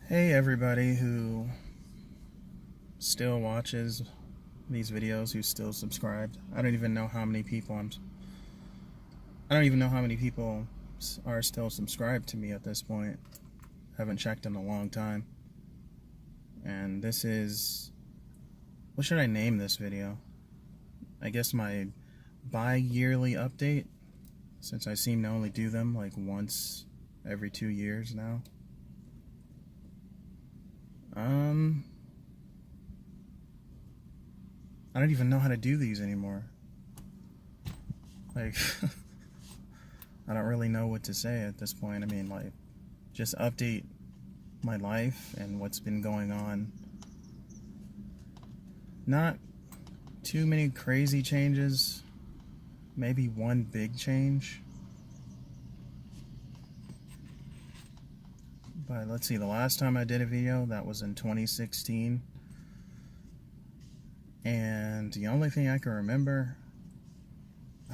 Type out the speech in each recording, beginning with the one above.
Hey everybody who still watches these videos, who's still subscribed. I don't even know how many people are still subscribed to me at this point. Haven't checked in a long time. And this is, what should I name this video? I guess my bi-yearly update, since I seem to only do them like once every 2 years now. I don't even know how to do these anymore. Like, I don't really know what to say at this point. I mean, like, just update my life and what's been going on. Not too many crazy changes. Maybe one big change. But let's see, the last time I did a video, that was in 2016. And the only thing I can remember,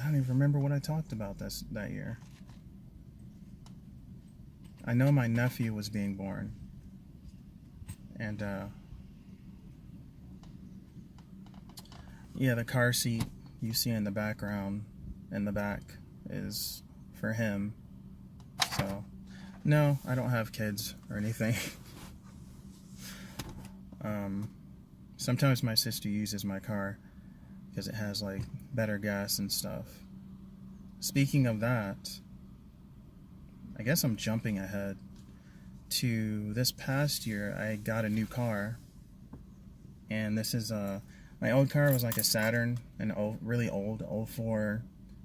I don't even remember what I talked about that year. I know my nephew was being born. And, yeah, the car seat you see in the background, in the back, is for him. So, no, I don't have kids or anything. Sometimes my sister uses my car because it has like better gas and stuff. Speaking of that, I guess I'm jumping ahead to this past year. I got a new car, and this is my old car was like a Saturn, an old, really old 04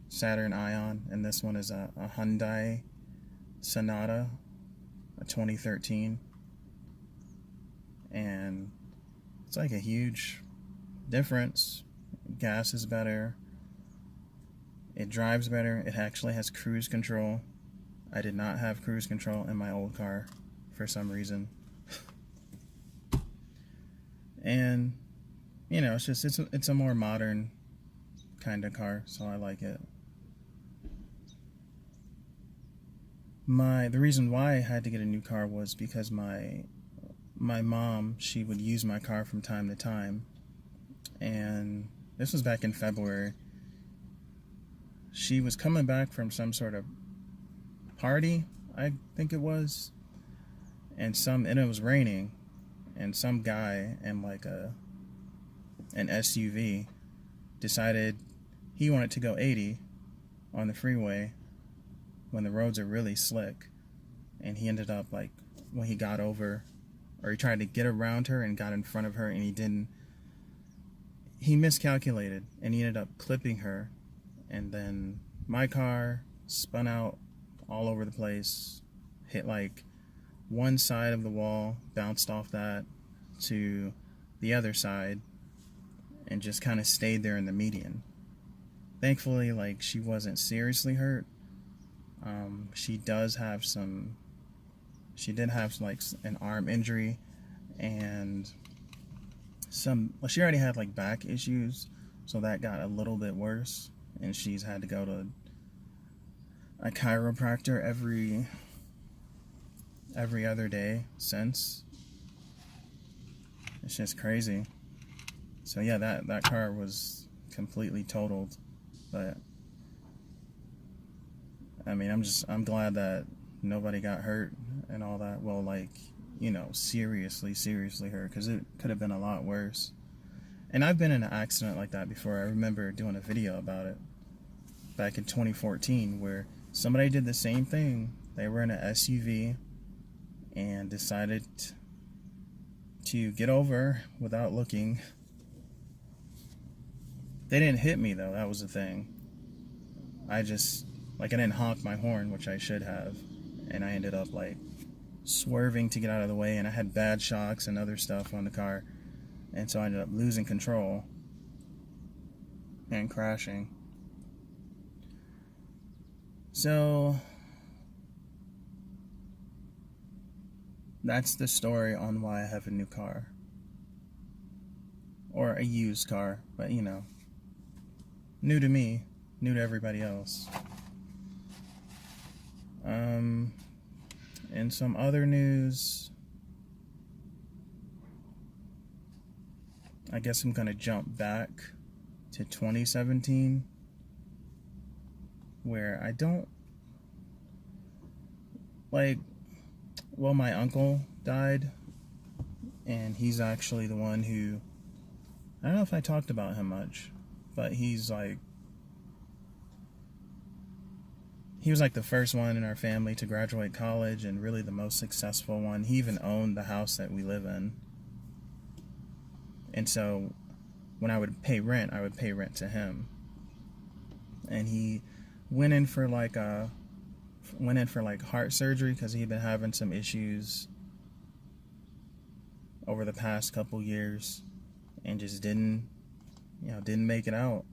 Saturn Ion, and this one is a Hyundai Sonata, a 2013, and it's like a huge difference. Gas is better. It drives better. It actually has cruise control. I did not have cruise control in my old car for some reason. And, you know, it's a more modern kind of car, so I like it. The reason why I had to get a new car was because my mom, she would use my car from time to time, and this was back in February. She was coming back from some sort of party, I think it was, and it was raining, and some guy in like an SUV decided he wanted to go 80 on the freeway when the roads are really slick, and he ended up, like, when he got over, or he tried to get around her and got in front of her, and he miscalculated, and he ended up clipping her, and then my car spun out all over the place, hit like one side of the wall, bounced off that to the other side, and just kind of stayed there in the median. Thankfully, like, she wasn't seriously hurt. She did have like an arm injury, and she already had like back issues, so that got a little bit worse, and she's had to go to a chiropractor every other day since. It's just crazy. So yeah, that car was completely totaled, but I mean, I'm glad that nobody got hurt and all that. Well, like, you know, seriously hurt, because it could have been a lot worse. And I've been in an accident like that before. I remember doing a video about it back in 2014, where somebody did the same thing. They were in an SUV and decided to get over without looking. They didn't hit me, though. That was the thing. I didn't honk my horn, which I should have, and I ended up like swerving to get out of the way, and I had bad shocks and other stuff on the car, and so I ended up losing control and crashing. So that's the story on why I have a new car, or a used car, but you know, new to me, new to everybody else. In some other news, I guess I'm gonna jump back to 2017, where I don't like, well, my uncle died, and he's actually the one who, I don't know if I talked about him much, but he was like the first one in our family to graduate college, and really the most successful one. He even owned the house that we live in. And so when I would pay rent to him. And he went in for like heart surgery because he'd been having some issues over the past couple years, and just didn't make it out.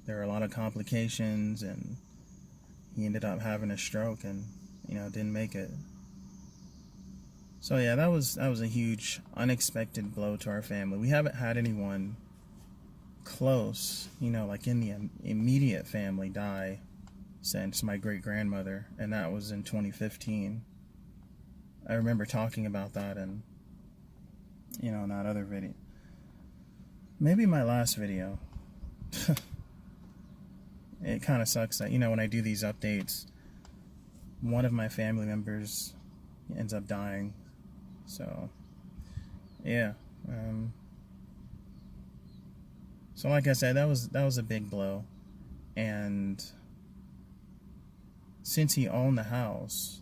There were a lot of complications, and he ended up having a stroke, and didn't make it. So yeah, that was a huge unexpected blow to our family. We haven't had anyone close, like in the immediate family, die since my great grandmother, and that was in 2015. I remember talking about that in that other video, maybe my last video. It kind of sucks that when I do these updates, one of my family members ends up dying. So yeah, so like I said, that was a big blow. And since he owned the house,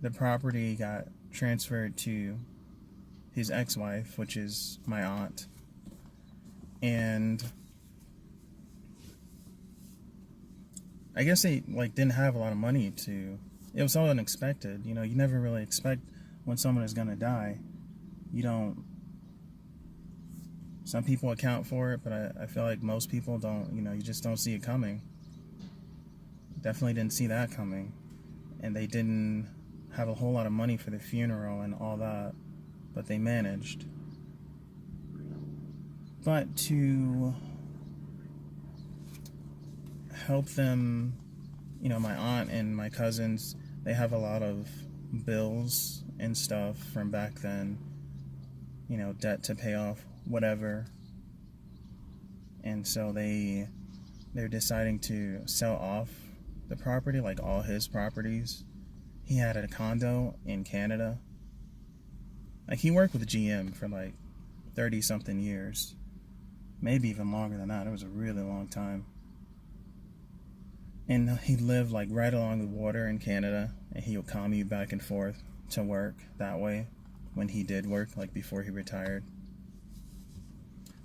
the property got transferred to his ex-wife, which is my aunt. And I guess they didn't have a lot of money to. It was so unexpected. You never really expect when someone is gonna die. You don't. Some people account for it, but I feel like most people don't. You just don't see it coming. Definitely didn't see that coming, and they didn't have a whole lot of money for the funeral and all that, but they managed. But to help them, my aunt and my cousins, they have a lot of bills and stuff from back then, debt to pay off, whatever. And so they're deciding to sell off the property, like all his properties. He had a condo in Canada. Like, he worked with GM for 30 something years, maybe even longer than that. It was a really long time. And he lived right along the water in Canada, and he would commute back and forth to work that way when he did work, before he retired.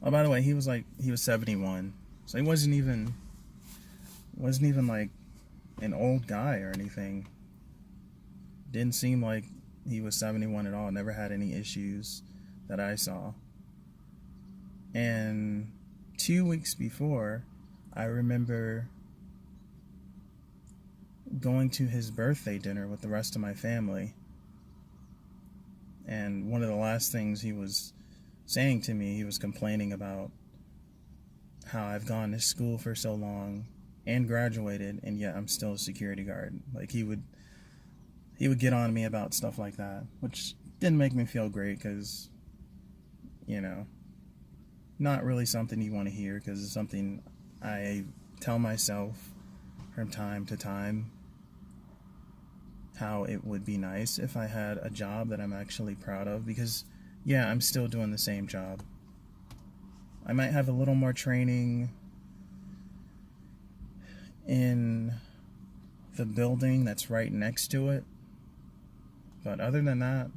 Oh, by the way, he was 71, so he wasn't even an old guy or anything. Didn't seem like he was 71 at all. Never had any issues that I saw. And 2 weeks before, I remember going to his birthday dinner with the rest of my family. And one of the last things he was saying to me, he was complaining about how I've gone to school for so long and graduated, and yet I'm still a security guard. He would get on me about stuff like that, which didn't make me feel great, because not really something you want to hear, because it's something I tell myself from time to time, how it would be nice if I had a job that I'm actually proud of, because yeah, I'm still doing the same job. I might have a little more training in the building that's right next to it, but other than that,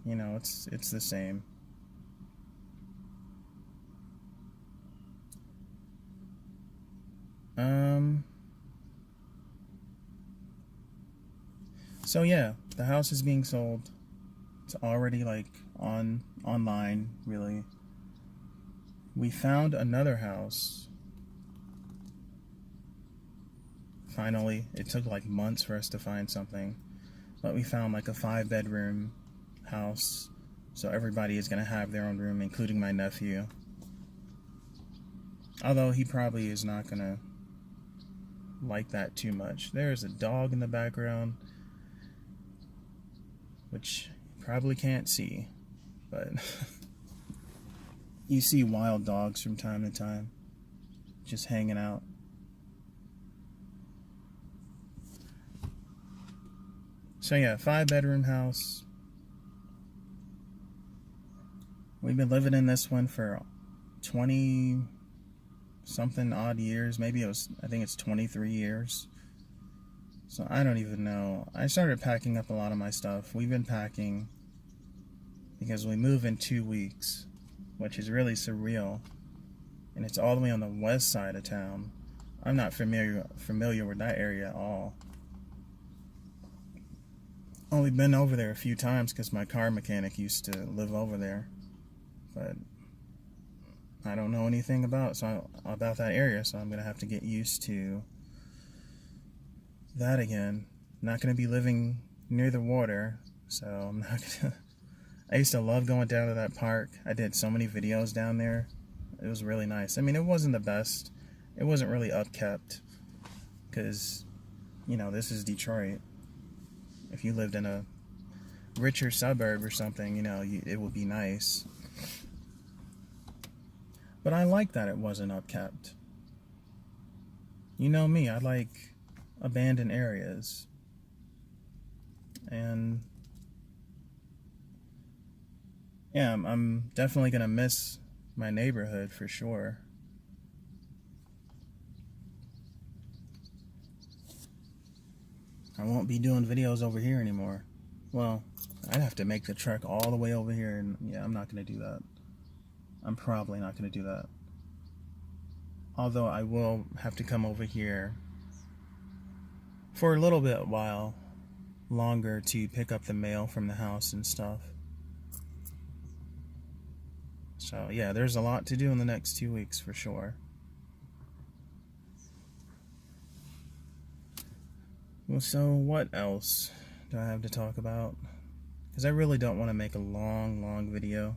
it's the same. So yeah, the house is being sold. It's already online, really. We found another house. Finally, it took months for us to find something, but we found a 5-bedroom house. So everybody is gonna have their own room, including my nephew. Although he probably is not gonna like that too much. There's a dog in the background, which you probably can't see, but you see wild dogs from time to time just hanging out. So yeah, 5-bedroom house. We've been living in this one for 20 something odd years. I think it's 23 years. So I don't even know. I started packing up a lot of my stuff. We've been packing because we move in 2 weeks, which is really surreal. And it's all the way on the west side of town. I'm not familiar with that area at all. Only been over there a few times because my car mechanic used to live over there. But I don't know anything about that area, so I'm going to have to get used to that again. Not going to be living near the water, so I'm not going to... I used to love going down to that park. I did so many videos down there. It was really nice. I mean, it wasn't the best. It wasn't really upkept because, you know, this is Detroit. If you lived in a richer suburb or something, you know, it would be nice. But I like that it wasn't upkept. You know me, I like abandoned areas. And yeah, I'm definitely going to miss my neighborhood for sure. I won't be doing videos over here anymore. Well, I'd have to make the trek all the way over here, and yeah, I'm not going to do that. I'm probably not going to do that. Although I will have to come over here for a little bit while longer to pick up the mail from the house and stuff. So yeah, there's a lot to do in the next 2 weeks for sure. Well, so what else do I have to talk about? Because I really don't want to make a long video.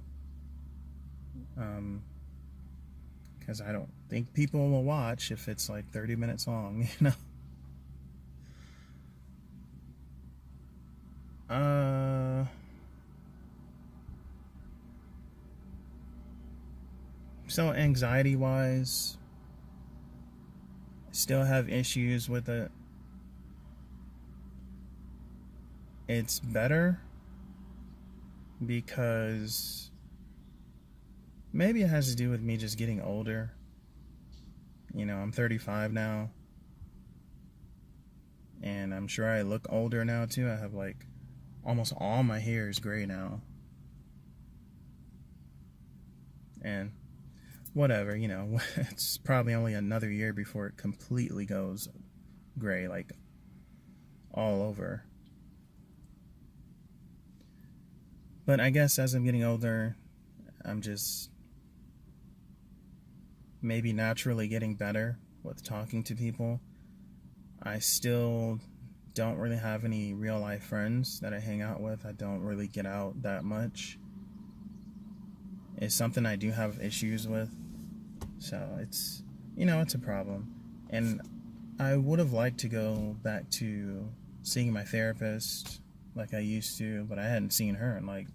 Because I don't think people will watch if it's like 30 minutes long, you know? So anxiety-wise, I still have issues with it. It's better because maybe it has to do with me just getting older. You know, I'm 35 now, and I'm sure I look older now too. I have like almost all my hair is gray now. And whatever, you know, it's probably only another year before it completely goes gray, like all over. But I guess as I'm getting older, I'm just maybe naturally getting better with talking to people. I still don't really have any real life friends that I hang out with. I don't really get out that much. It's something I do have issues with. So it's, you know, it's a problem. And I would have liked to go back to seeing my therapist like I used to, but I hadn't seen her in like,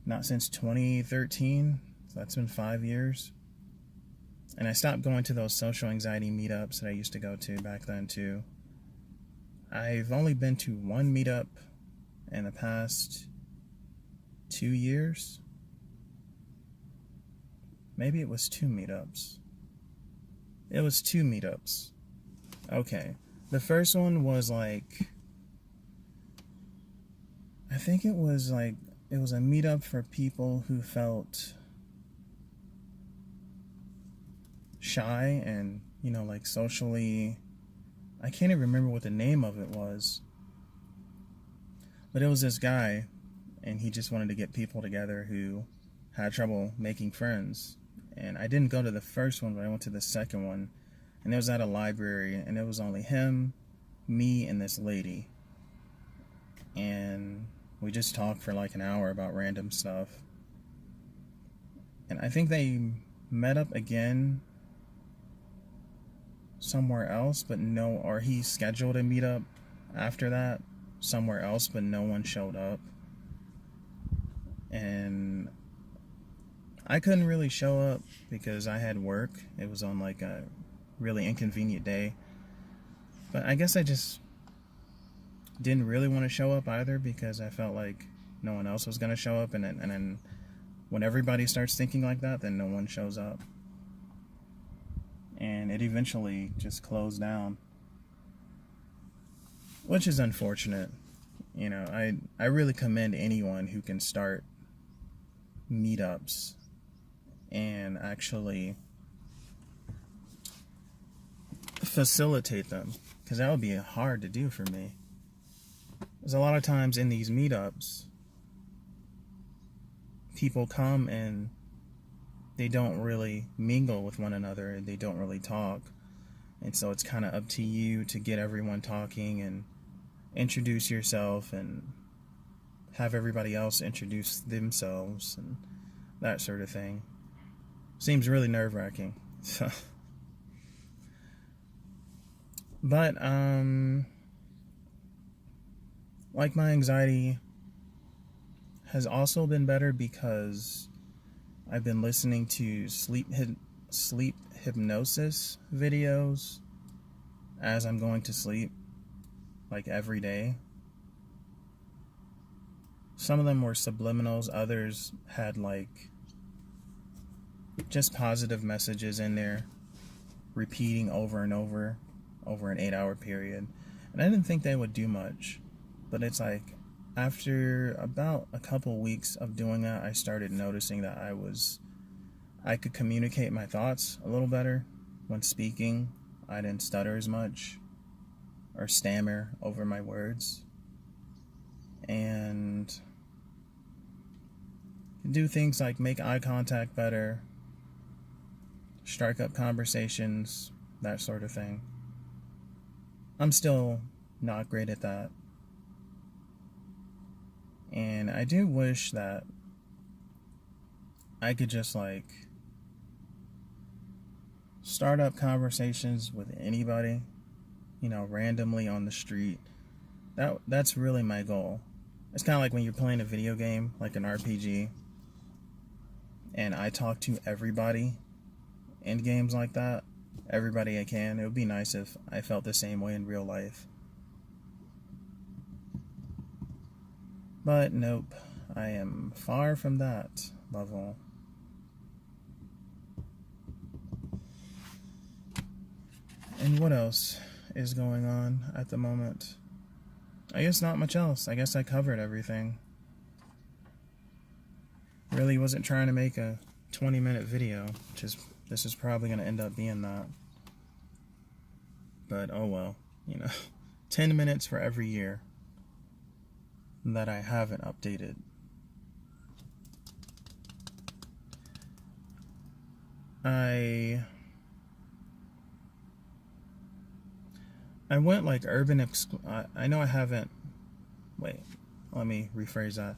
not since 2013. So that's been 5 years. And I stopped going to those social anxiety meetups that I used to go to back then too. I've only been to one meetup in the past 2 years. Maybe it was 2 meetups. It was 2 meetups. Okay. The first one was like, I think it was a meetup for people who felt shy and, you know, like socially, I can't even remember what the name of it was. But it was this guy, and he just wanted to get people together who had trouble making friends. And I didn't go to the first one, but I went to the second one. And it was at a library, and it was only him, me, and this lady. And we just talked for like an hour about random stuff. And I think they met up again somewhere else, but or he scheduled a meetup after that somewhere else, but no one showed up. And I couldn't really show up because I had work. It was on like a really inconvenient day. But I guess I just didn't really want to show up either because I felt like no one else was going to show up. And then when everybody starts thinking like that, then no one shows up. And it eventually just closed down, which is unfortunate. You know, I really commend anyone who can start meetups and actually facilitate them, because that would be hard to do for me. There's a lot of times in these meetups, people come and they don't really mingle with one another and they don't really talk. And so it's kind of up to you to get everyone talking and introduce yourself and have everybody else introduce themselves and that sort of thing. Seems really nerve-wracking. But like my anxiety has also been better because I've been listening to sleep hypnosis videos as I'm going to sleep, like every day. Some of them were subliminals, others had like just positive messages in there, repeating over and over an 8-hour period. And I didn't think they would do much, but it's like after about a couple weeks of doing that, I started noticing that I could communicate my thoughts a little better when speaking. I didn't stutter as much or stammer over my words, and do things like make eye contact better, strike up conversations, that sort of thing. I'm still not great at that. And I do wish that I could just like start up conversations with anybody, you know, randomly on the street. That's really my goal. It's kind of like when you're playing a video game, like an RPG, and I talk to everybody in games like that, everybody I can. It would be nice if I felt the same way in real life. But nope, I am far from that level. And what else is going on at the moment? I guess not much else. I guess I covered everything. Really wasn't trying to make a 20-minute video, this is probably going to end up being that. But oh well, you know, 10 minutes for every year that I haven't updated. I went like I know I haven't. Wait, let me rephrase that.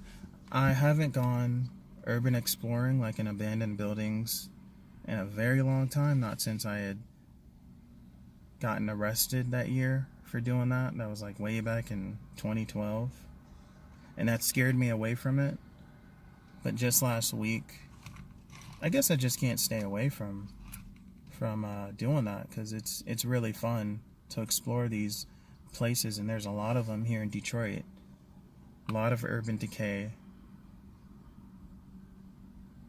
I haven't gone urban exploring, like in abandoned buildings, in a very long time. Not since I had gotten arrested that year for doing that. That was like way back in 2012. And that scared me away from it. But just last week, I guess I just can't stay away from doing that, because it's really fun to explore these places, and there's a lot of them here in Detroit. A lot of urban decay.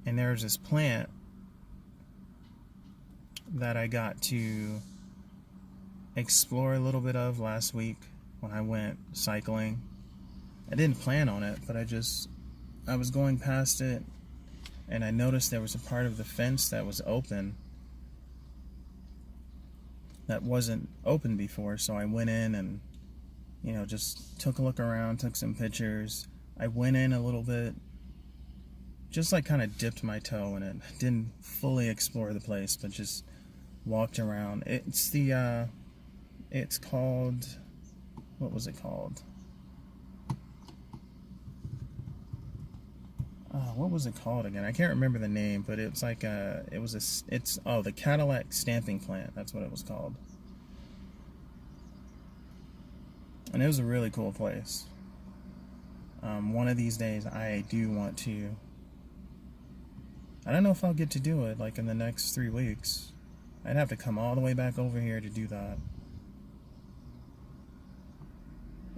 And there's this plant that I got to explore a little bit of last week when I went cycling. I didn't plan on it, but I was going past it, and I noticed there was a part of the fence that was open that wasn't open before. So I went in and, you know, just took a look around, took some pictures. I went in a little bit, just like kind of dipped my toe in it. Didn't fully explore the place, but just walked around. It's called, what was it called? What was it called again? I can't remember the name, but it's like the Cadillac stamping plant. That's what it was called. And it was a really cool place. One of these days, I do want to I don't know if I'll get to do it like in the next 3 weeks. I'd have to come all the way back over here to do that.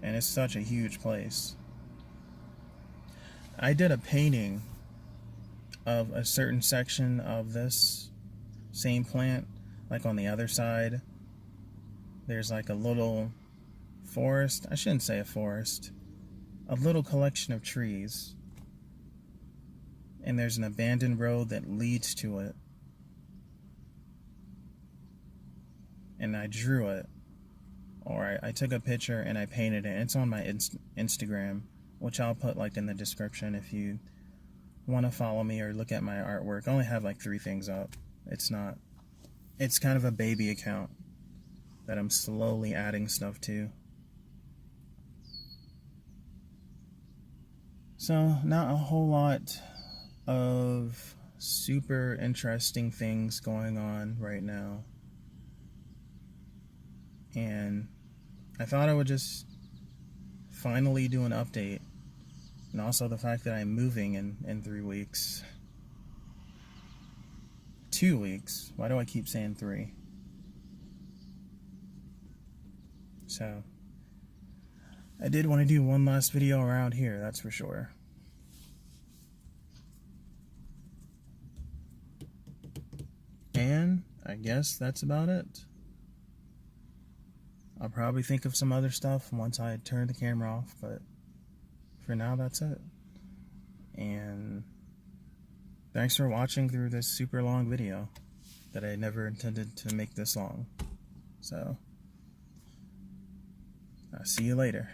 And it's such a huge place. I did a painting of a certain section of this same plant, like on the other side. There's like a little forest. I shouldn't say a forest. A little collection of trees. And there's an abandoned road that leads to it. And I drew it. Or I took a picture and I painted it. It's on my Instagram, which I'll put like in the description if you want to follow me or look at my artwork. I only have like 3 things up. It's kind of a baby account that I'm slowly adding stuff to. So, not a whole lot of super interesting things going on right now. And I thought I would just finally do an update. And also the fact that I'm moving in 3 weeks. 2 weeks. Why do I keep saying 3? So, I did want to do one last video around here, that's for sure. And I guess that's about it. I'll probably think of some other stuff once I turn the camera off, but for now, that's it. And thanks for watching through this super long video that I never intended to make this long. So, I'll see you later.